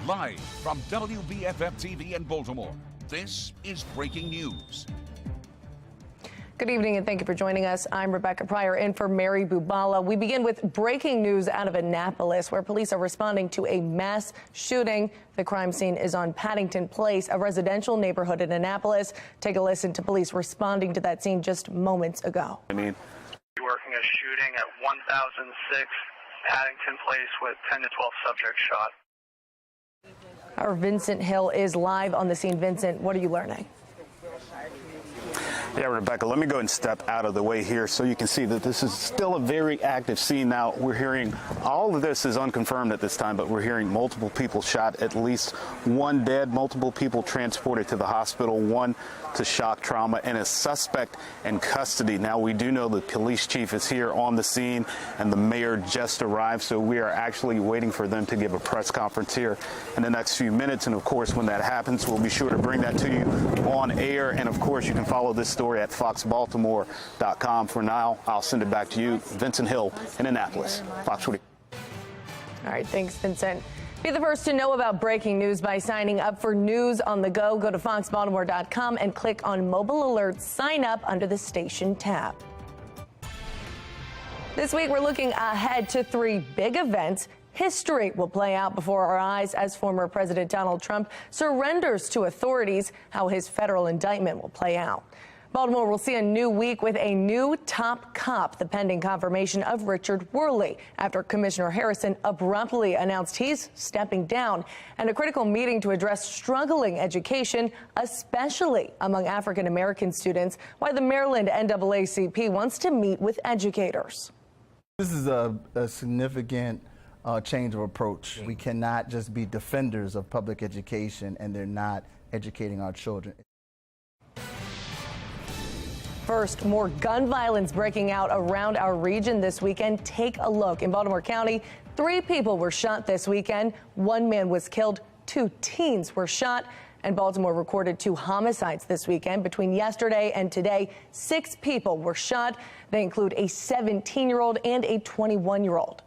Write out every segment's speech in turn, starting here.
Live from WBFF TV in Baltimore, this is Breaking News. Good evening and thank you for joining us. I'm Rebecca Pryor in for Mary Bubala. We begin with breaking news out of Annapolis, where police are responding to a mass shooting. The crime scene is on Paddington Place, a residential neighborhood in Annapolis. Take a listen to police responding to that scene just moments ago. Working a shooting at 1006 Paddington Place with 10 to 12 subjects shot. Our Vincent Hill is live on the scene. Vincent, what are you learning? Yeah, Rebecca, let me go and step out of the way here so you can see that this is still a very active scene. Now, we're hearing all of this is unconfirmed at this time, but we're hearing multiple people shot, at least one dead, multiple people transported to the hospital, one to shock trauma, and a suspect in custody. Now, we do know the police chief is here on the scene and the mayor just arrived, so we are actually waiting for them to give a press conference here in the next few minutes. And of course, when that happens, we'll be sure to bring that to you on air. And of course, you can follow this story at FOX45.com. For now, I'll send it back to you, Vincent Hill in Annapolis. FOX45. All right, thanks, Vincent. Be the first to know about breaking news by signing up for News on the Go. Go to FOXBaltimore.com and click on Mobile Alerts. Sign up under the Station tab. This week, we're looking ahead to 3 big events. History will play out before our eyes as former President Donald Trump surrenders to authorities. How his federal indictment will play out. Baltimore will see a new week with a new top cop, the pending confirmation of Richard Worley, after Commissioner Harrison abruptly announced he's stepping down, and a critical meeting to address struggling education, especially among African-American students, why the Maryland NAACP wants to meet with educators. This is a significant change of approach. We cannot just be defenders of public education and they're not educating our children. First, more gun violence breaking out around our region this weekend. Take a look. In Baltimore County, 3 people were shot this weekend. 1 man was killed. 2 teens were shot. And Baltimore recorded 2 homicides this weekend. Between yesterday and today, 6 people were shot. They include a 17-year-old and a 21-year-old.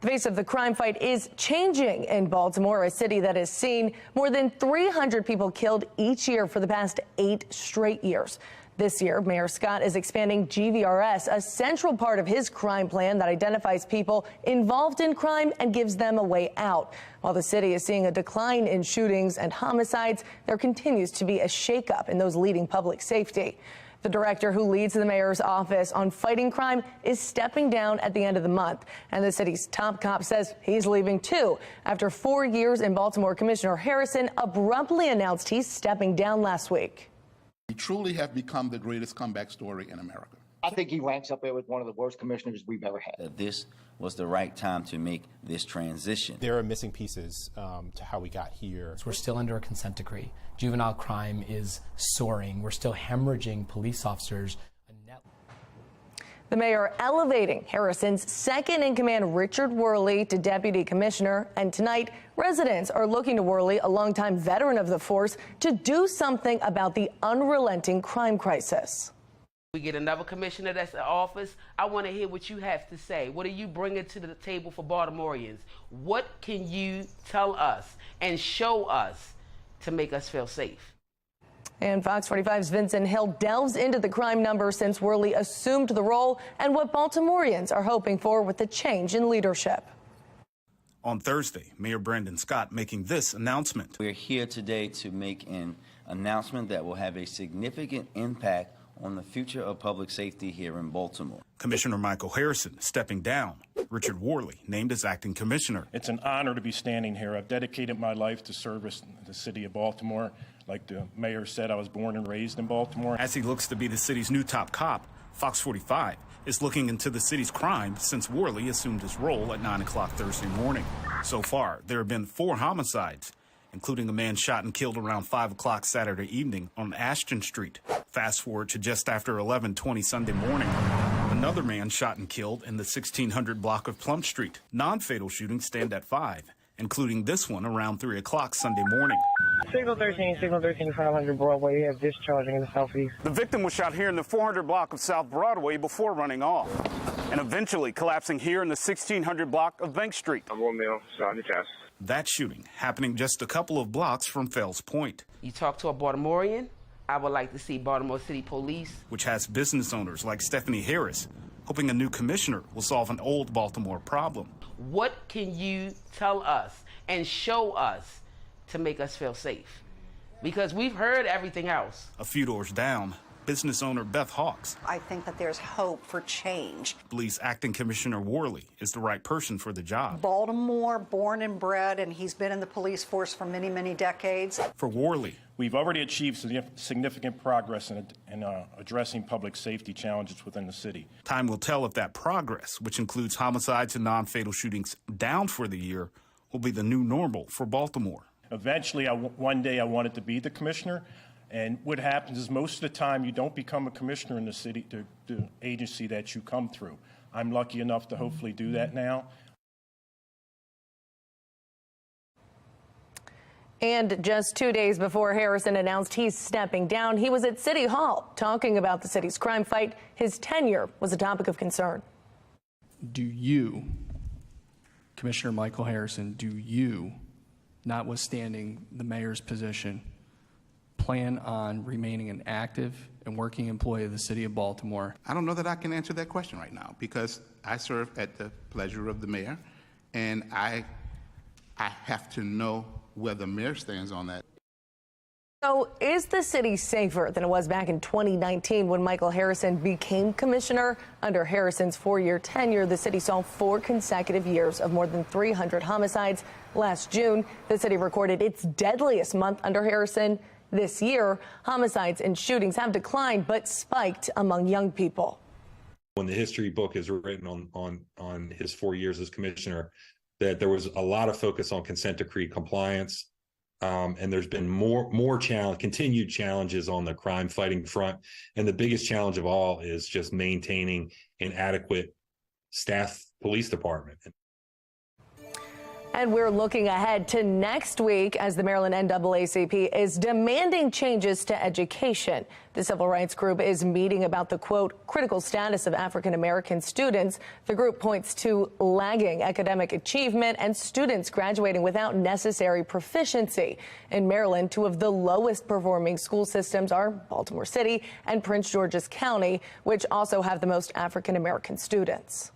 The face of the crime fight is changing in Baltimore, a city that has seen more than 300 people killed each year for the past 8 straight years. This year, Mayor Scott is expanding GVRS, a central part of his crime plan that identifies people involved in crime and gives them a way out. While the city is seeing a decline in shootings and homicides, there continues to be a shakeup in those leading public safety. The director who leads the mayor's office on fighting crime is stepping down at the end of the month. And the city's top cop says he's leaving too. After 4 years in Baltimore, Commissioner Harrison abruptly announced he's stepping down last week. We truly have become the greatest comeback story in America. I think he ranks up there with one of the worst commissioners we've ever had. This was the right time to make this transition. There are missing pieces to how we got here. We're still under a consent decree. Juvenile crime is soaring. We're still hemorrhaging police officers. The mayor elevating Harrison's second-in-command, Richard Worley, to deputy commissioner. And tonight, residents are looking to Worley, a longtime veteran of the force, to do something about the unrelenting crime crisis. We get another commissioner that's in office. I want to hear what you have to say. What are you bringing to the table for Baltimoreans? What can you tell us and show us to make us feel safe? And Fox 45's Vincent Hill delves into the crime numbers since Worley assumed the role and what Baltimoreans are hoping for with the change in leadership. On Thursday, Mayor Brandon Scott making this announcement. We're here today to make an announcement that will have a significant impact on the future of public safety here in Baltimore. Commissioner Michael Harrison stepping down. Richard Worley named as acting commissioner. It's an honor to be standing here. I've dedicated my life to service the city of Baltimore. Like the mayor said, I was born and raised in Baltimore. As he looks to be the city's new top cop, Fox 45 is looking into the city's crime since Worley assumed his role at 9 o'clock Thursday morning. So far, there have been 4 homicides, including a man shot and killed around 5 o'clock Saturday evening on Ashton Street. Fast forward to just after 11:20 Sunday morning. Another man shot and killed in the 1600 block of Plum Street. Non-fatal shootings stand at 5, including this one around 3 o'clock Sunday morning. Signal 13, 500 Broadway. You have discharging in the southeast. The victim was shot here in the 400 block of South Broadway before running off. and eventually collapsing here in the 1600 block of Bank Street. I'm Romeo, Sergeant Test. That shooting happening just a couple of blocks from Fells Point. You talk to a Baltimorean, I would like to see Baltimore City Police, which has business owners like Stephanie Harris, hoping a new commissioner will solve an old Baltimore problem. What can you tell us and show us to make us feel safe? Because we've heard everything else. A few doors down, business owner Beth Hawks. I think that there's hope for change. Believes acting Commissioner Worley is the right person for the job. Baltimore, born and bred, and he's been in the police force for many, many decades. For Worley, we've already achieved significant progress in addressing public safety challenges within the city. Time will tell if that progress, which includes homicides and non-fatal shootings down for the year, will be the new normal for Baltimore. Eventually, one day I wanted to be the commissioner, and what happens is most of the time you don't become a commissioner in the city, the agency that you come through. I'm lucky enough to hopefully do that now. And just 2 days before Harrison announced he's stepping down, he was at City Hall talking about the city's crime fight. His tenure was a topic of concern. Do you, Commissioner Michael Harrison, do you, notwithstanding the mayor's position, plan on remaining an active and working employee of the city of Baltimore? I don't know that I can answer that question right now because I serve at the pleasure of the mayor, and I have to know where the mayor stands on that. So is the city safer than it was back in 2019 when Michael Harrison became commissioner? Under Harrison's 4-year tenure, the city saw 4 consecutive years of more than 300 homicides. Last June, the city recorded its deadliest month under Harrison. This year, homicides and shootings have declined but spiked among young people. When the history book is written on his 4 years as commissioner, that there was a lot of focus on consent decree compliance. And there's been more continued challenges on the crime fighting front. And the biggest challenge of all is just maintaining an adequate staff police department. And we're looking ahead to next week as the Maryland NAACP is demanding changes to education. The civil rights group is meeting about the, quote, critical status of African-American students. The group points to lagging academic achievement and students graduating without necessary proficiency. In Maryland, 2 of the lowest performing school systems are Baltimore City and Prince George's County, which also have the most African-American students.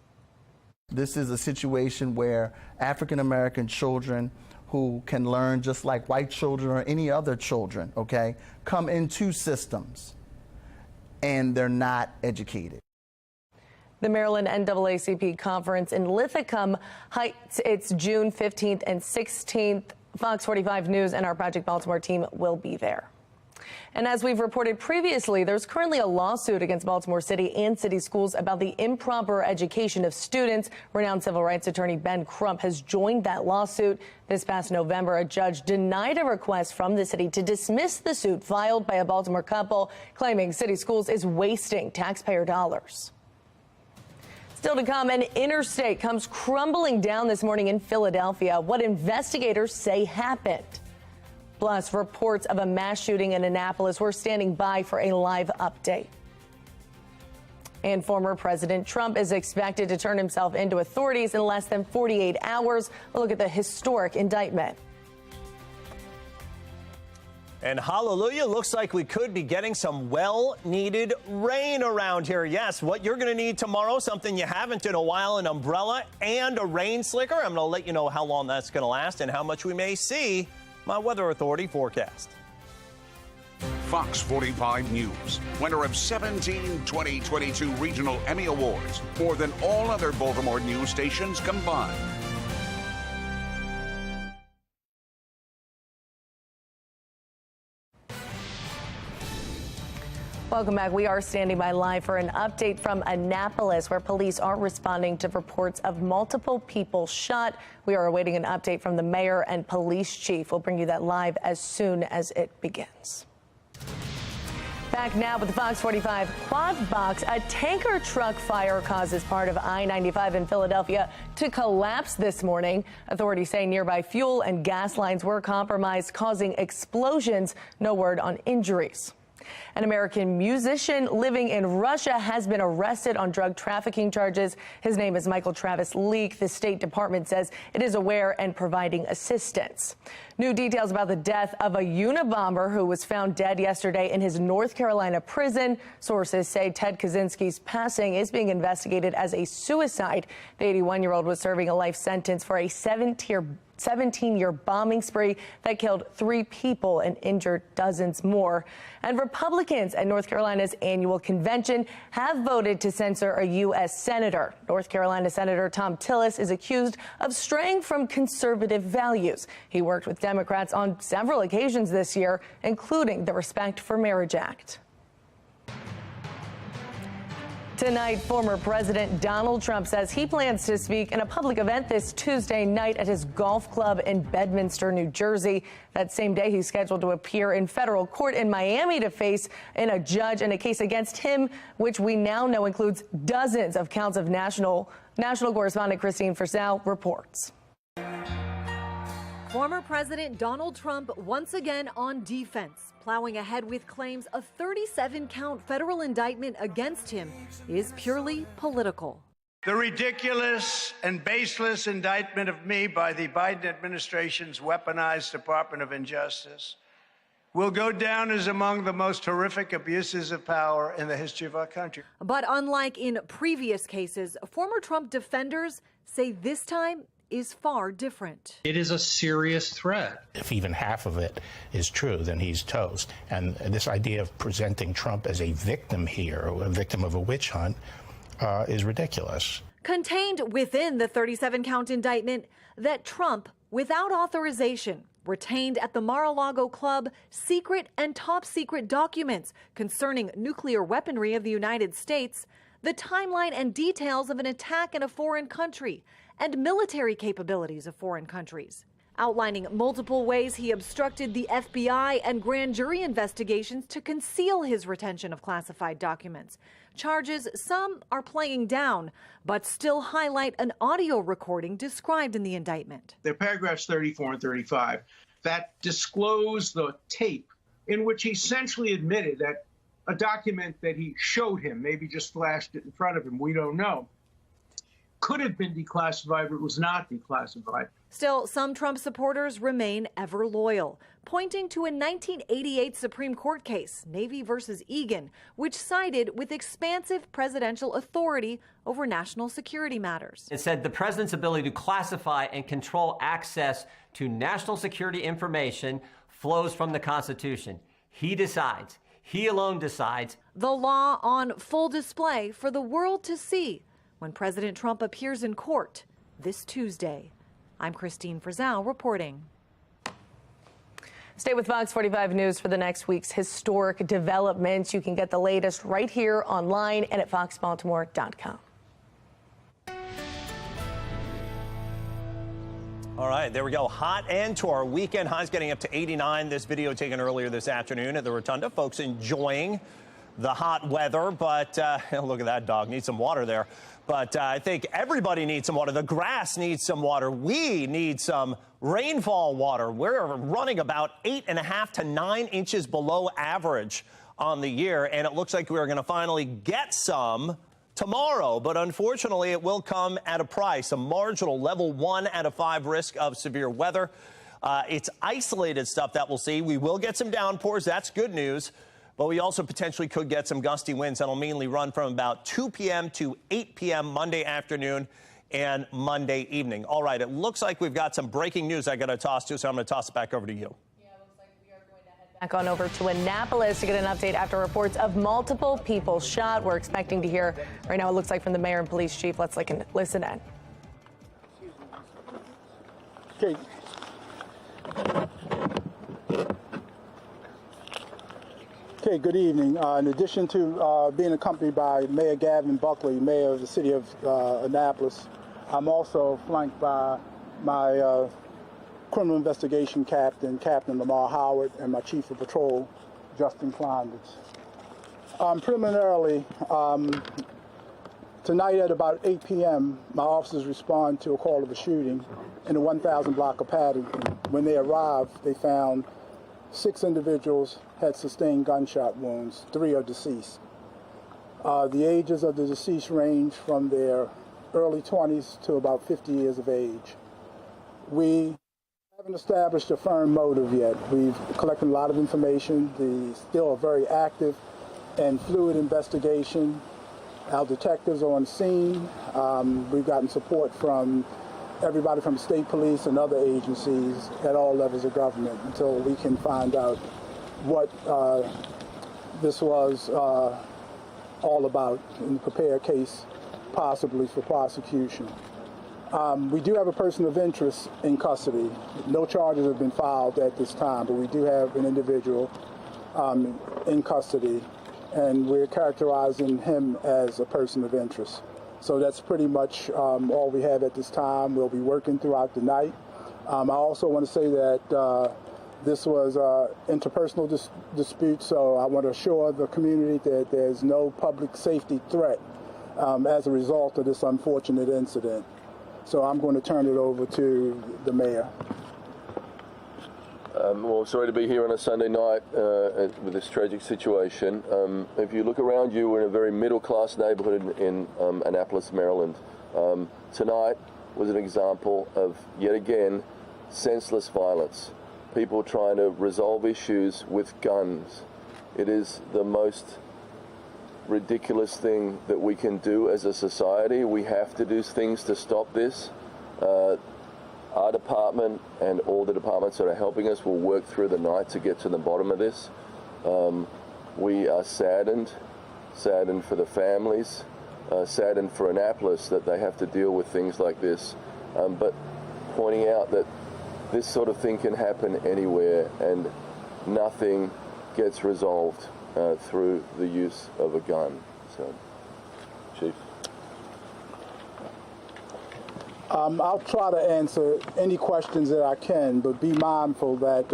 This is a situation where African-American children who can learn just like white children or any other children, okay, come into systems and they're not educated. The Maryland NAACP conference in Lithicum Heights, it's June 15th and 16th. Fox 45 News and our Project Baltimore team will be there. And as we've reported previously, there's currently a lawsuit against Baltimore City and city schools about the improper education of students. Renowned civil rights attorney Ben Crump has joined that lawsuit. This past November, a judge denied a request from the city to dismiss the suit filed by a Baltimore couple, claiming city schools is wasting taxpayer dollars. Still to come, an interstate comes crumbling down this morning in Philadelphia. What investigators say happened. Plus, reports of a mass shooting in Annapolis. We're standing by for a live update. And former President Trump is expected to turn himself into authorities in less than 48 hours. We'll look at the historic indictment. And hallelujah, looks like we could be getting some well-needed rain around here. Yes, what you're going to need tomorrow, something you haven't in a while, an umbrella and a rain slicker. I'm going to let you know how long that's going to last and how much we may see. My Weather Authority forecast. Fox 45 News, winner of 17 2022 Regional Emmy Awards, more than all other Baltimore news stations combined. Welcome back. We are standing by live for an update from Annapolis, where police are responding to reports of multiple people shot. We are awaiting an update from the mayor and police chief. We'll bring you that live as soon as it begins. Back now with the Fox 45 Quad Box. A tanker truck fire causes part of I-95 in Philadelphia to collapse this morning. Authorities say nearby fuel and gas lines were compromised, causing explosions. No word on injuries. An American musician living in Russia has been arrested on drug trafficking charges. His name is Michael Travis Leak. The State Department says it is aware and providing assistance. New details about the death of a Unabomber who was found dead yesterday in his North Carolina prison. Sources say Ted Kaczynski's passing is being investigated as a suicide. The 81-year-old was serving a life sentence for a 17-year bombing spree that killed 3 people and injured dozens more. And Republicans at North Carolina's annual convention have voted to censor a U.S. senator. North Carolina Senator Tom Tillis is accused of straying from conservative values. He worked with Democrats on several occasions this year, including the Respect for Marriage Act. Tonight, former President Donald Trump says he plans to speak in a public event this Tuesday night at his golf club in Bedminster, New Jersey. That same day, he's scheduled to appear in federal court in Miami to face a judge in a case against him, which we now know includes dozens of counts of national correspondent Christine Frizzell reports. Former President Donald Trump once again on defense, plowing ahead with claims a 37-count federal indictment against him is purely political. The ridiculous and baseless indictment of me by the Biden administration's weaponized Department of Injustice will go down as among the most horrific abuses of power in the history of our country. But unlike in previous cases, former Trump defenders say this time is far different. It is a serious threat. If even half of it is true, then he's toast. And this idea of presenting Trump as a victim here, a victim of a witch hunt, is ridiculous. Contained within the 37-count indictment that Trump, without authorization, retained at the Mar-a-Lago club secret and top-secret documents concerning nuclear weaponry of the United States, the timeline and details of an attack in a foreign country, and military capabilities of foreign countries, outlining multiple ways he obstructed the FBI and grand jury investigations to conceal his retention of classified documents. Charges some are playing down, but still highlight an audio recording described in the indictment. They're paragraphs 34 and 35 that disclose the tape in which he essentially admitted that a document that he showed him, maybe just flashed it in front of him, we don't know, could have been declassified, but was not declassified. Still, some Trump supporters remain ever loyal, pointing to a 1988 Supreme Court case, Navy versus Egan, which sided with expansive presidential authority over national security matters. It said the president's ability to classify and control access to national security information flows from the Constitution. He decides. He alone decides. The law on full display for the world to see when President Trump appears in court this Tuesday. I'm Christine Frizzell reporting. Stay with Fox 45 News for the next week's historic developments. You can get the latest right here online and at foxbaltimore.com. All right, there we go. Hot end to our weekend. Highs getting up to 89. This video taken earlier this afternoon at the Rotunda. Folks enjoying the hot weather, but look at that dog. Needs some water there. But I think everybody needs some water. The grass needs some water. We need some rainfall water. We're running about 8.5 to 9 inches below average on the year, and it looks like we're going to finally get some tomorrow. But unfortunately, it will come at a price, a marginal level 1 out of 5 risk of severe weather. It's isolated stuff that we'll see. We will get some downpours. That's good news. But we also potentially could get some gusty winds that'll mainly run from about 2 p.m. to 8 p.m. Monday afternoon and Monday evening. All right, it looks like we've got some breaking news I got to toss to, so I'm going to toss it back over to you. Yeah, it looks like we are going to head back on over to Annapolis to get an update after reports of multiple people shot. We're expecting to hear right now, it looks like, from the mayor and police chief. Let's listen in. Okay. Okay, good evening. In addition to being accompanied by Mayor Gavin Buckley, Mayor of the City of Annapolis, I'm also flanked by my criminal investigation captain, Captain Lamar Howard, and my Chief of Patrol, Justin Klonditz. Preliminarily, tonight at about 8 p.m., my officers respond to a call of a shooting in the 1000 block of Paddington. When they arrived, they found 6 individuals had sustained gunshot wounds. 3 are deceased. The ages of the deceased range from their early 20s to about 50 years of age. We haven't established a firm motive yet. We've collected a lot of information. Still a very active and fluid investigation. Our detectives are on scene. We've gotten support from everybody from state police and other agencies at all levels of government until we can find out what this was all about and prepare a case possibly for prosecution. We do have a person of interest in custody. No charges have been filed at this time, but we do have an individual in custody, and we're characterizing him as a person of interest. So that's pretty much all we have at this time. We'll be working throughout the night. I also want to say that this was an interpersonal dispute, so I want to assure the community that there's no public safety threat as a result of this unfortunate incident. So I'm going to turn it over to the mayor. Well, sorry to be here on a Sunday night with this tragic situation. If you look around you, we're in a very middle-class neighborhood in Annapolis, Maryland. Tonight was an example of, yet again, senseless violence. People trying to resolve issues with guns. It is the most ridiculous thing that we can do as a society. We have to do things to stop this. Our department and all the departments that are helping us will work through the night to get to the bottom of this. We are saddened for the families, saddened for Annapolis that they have to deal with things like this, but pointing out that this sort of thing can happen anywhere and nothing gets resolved through the use of a gun. So, Chief. I'll try to answer any questions that I can, but be mindful that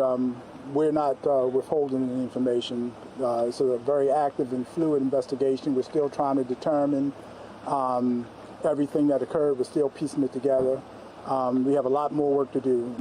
we're not withholding any information. It's a very active and fluid investigation. We're still trying to determine everything that occurred. We're still piecing it together. We have a lot more work to do.